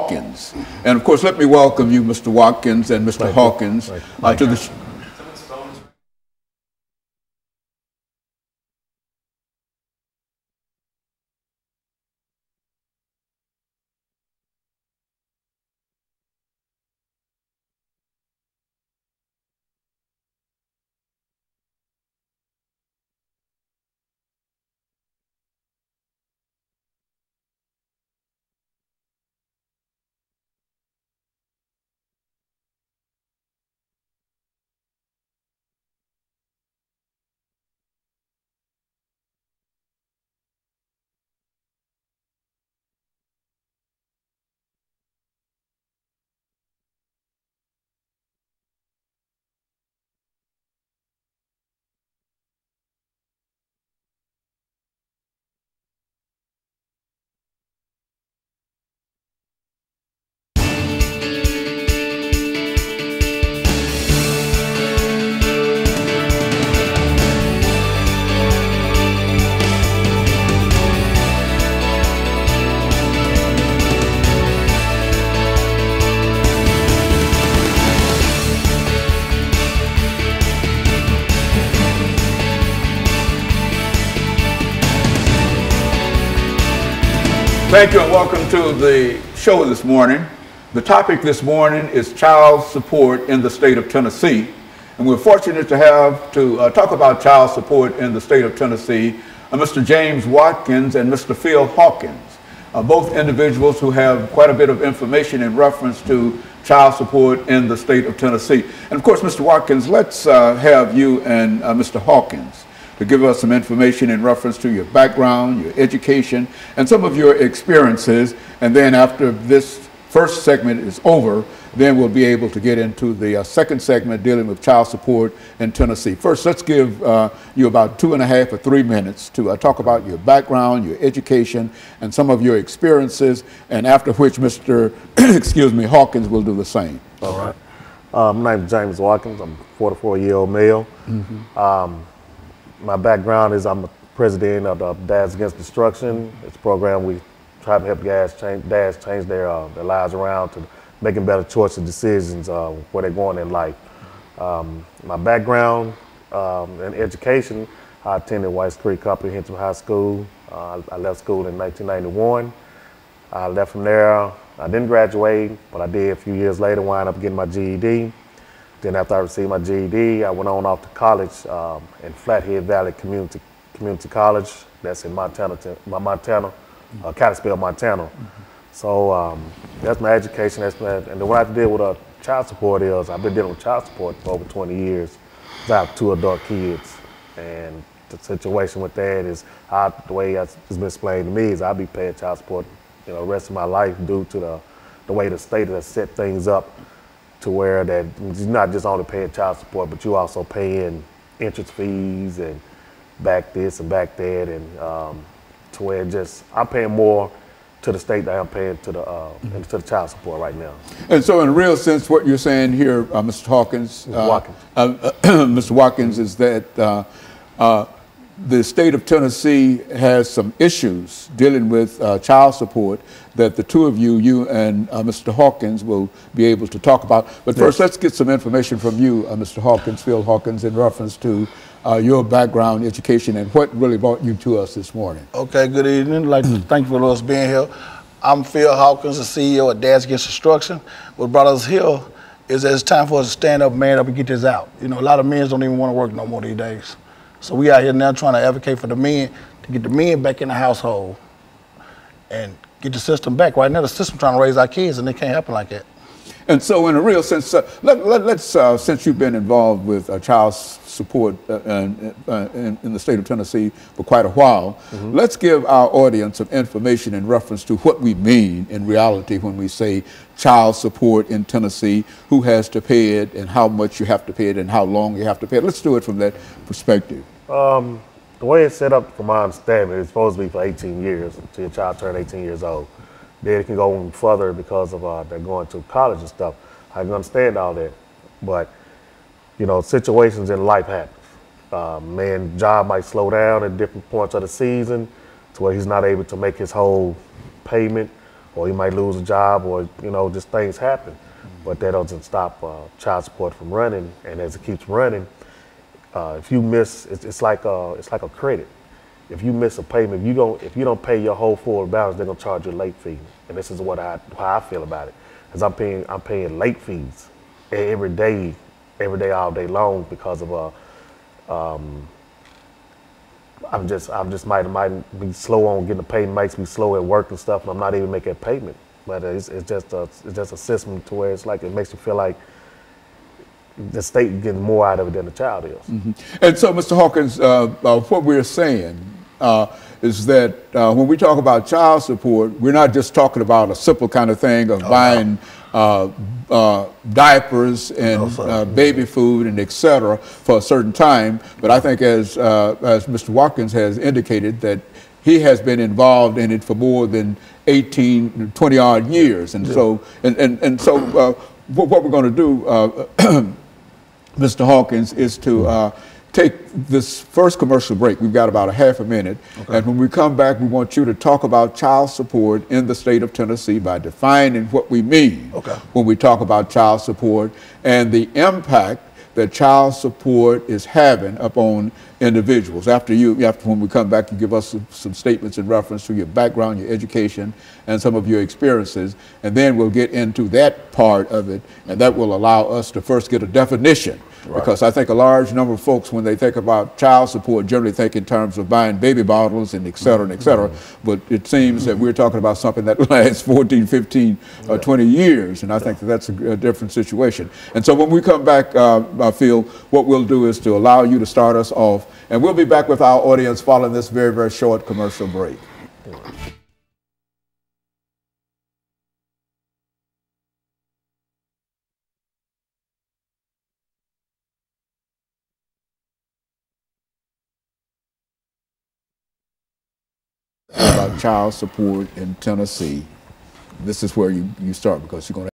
Hawkins. And of course, let me welcome you, Mr. Watkins and Mr. Hawkins, to the Thank you and welcome to the show this morning. The topic this morning is child support in the state of Tennessee. And we're fortunate to have to talk about child support in the state of Tennessee, Mr. James Watkins and Mr. PHawkins, both individuals who have quite a bit of information in reference to child support in the state of Tennessee. And of course, Mr. Watkins, let's have you and Mr. Hawkins to give us some information in reference to your background, your education, and some of your experiences. And then after this first segment is over, then we'll be able to get into the second segment dealing with child support in Tennessee. First, let's give you about 2.5 or 3 minutes to talk about your background, your education, and some of your experiences, and after which Mr. Hawkins will do the same. All right. My name is James Watkins. I'm a 44-year-old male. My background is I'm the president of the Dads Against Destruction. It's a program we try to help dads change their lives around to making better choices and decisions where they're going in life. My background in education, I attended White Creek Comprehensive High School. I left school in 1991. I left from there. I didn't graduate, but I did a few years later, wind up getting my GED. Then after I received my GED, I went on off to college in Flathead Valley Community College. That's in Montana, Kalispell, Montana. So that's my education. And then what I have to deal with child support is I've been dealing with child support for over 20 years. I have 2 adult kids, and the situation with that is the way it's been explained to me is I'll be paying child support, the rest of my life due to the way the state has set things up, to where that you're not just only paying child support, but you also paying interest fees and back this and back that, and to where I'm paying more to the state than I'm paying to the child support right now. And so in a real sense, what you're saying here, Mr. Hawkins, Mr. Watkins, is that the state of Tennessee has some issues dealing with child support that the two of you and Mr. Hawkins will be able to talk about. But first, let's get some information from you, Mr. Hawkins, Phil Hawkins, in reference to your background, education, and what really brought you to us this morning. Okay, good evening. I'd like to thank you for us being here. I'm Phil Hawkins, the CEO of Dads Against Destruction. What brought us here is that it's time for us to stand up, man up, and get this out. A lot of men don't even want to work no more these days. So we out here now trying to advocate for the men, to get the men back in the household and get the system back. Right now, the system trying to raise our kids, and it can't happen like that. And so in a real sense, let's since you've been involved with child support in the state of Tennessee for quite a while, let's give our audience some information in reference to what we mean in reality when we say child support in Tennessee, who has to pay it and how much you have to pay it and how long you have to pay it. Let's do it from that perspective. The way it's set up, from my understanding, it's supposed to be for 18 years until your child turns 18 years old. Then it can go on further because of they're going to college and stuff. I can understand all that, but situations in life happen. Man's job might slow down at different points of the season to where he's not able to make his whole payment, or you might lose a job, or just things happen. But that doesn't stop child support from running. And as it keeps running, if you miss, it's like a credit. If you miss a payment, if you don't pay your whole full balance, they're gonna charge you a late fee. And this is how I feel about it, because I'm paying late fees every day, all day long, because of I'm just might be slow on getting a payment, makes me slow at work and stuff, and I'm not even making a payment. But it's just a system to where it's like, it makes you feel like the state getting more out of it than the child is. And so, Mr. Hawkins, what we're saying is that when we talk about child support, we're not just talking about a simple kind of thing of buying diapers and baby food and et cetera for a certain time. But I think as Mr. Watkins has indicated, that he has been involved in it for more than 18, 20 odd years. And so, what we're going to do, Mr. Hawkins, is to take this first commercial break. We've got about a half a minute. Okay. And when we come back, we want you to talk about child support in the state of Tennessee by defining what we mean when we talk about child support and the impact that child support is having upon individuals. When we come back, you give us some statements in reference to your background, your education, and some of your experiences, and then we'll get into that part of it, and that will allow us to first get a definition. Right. Because I think a large number of folks, when they think about child support, generally think in terms of buying baby bottles and et cetera, and et cetera. But it seems that we're talking about something that lasts 14, 15, 20 years, and I think that's a different situation. And so when we come back, I feel what we'll do is to allow you to start us off, and we'll be back with our audience following this very, very short commercial break. About child support in Tennessee. This is where you start, because you're going to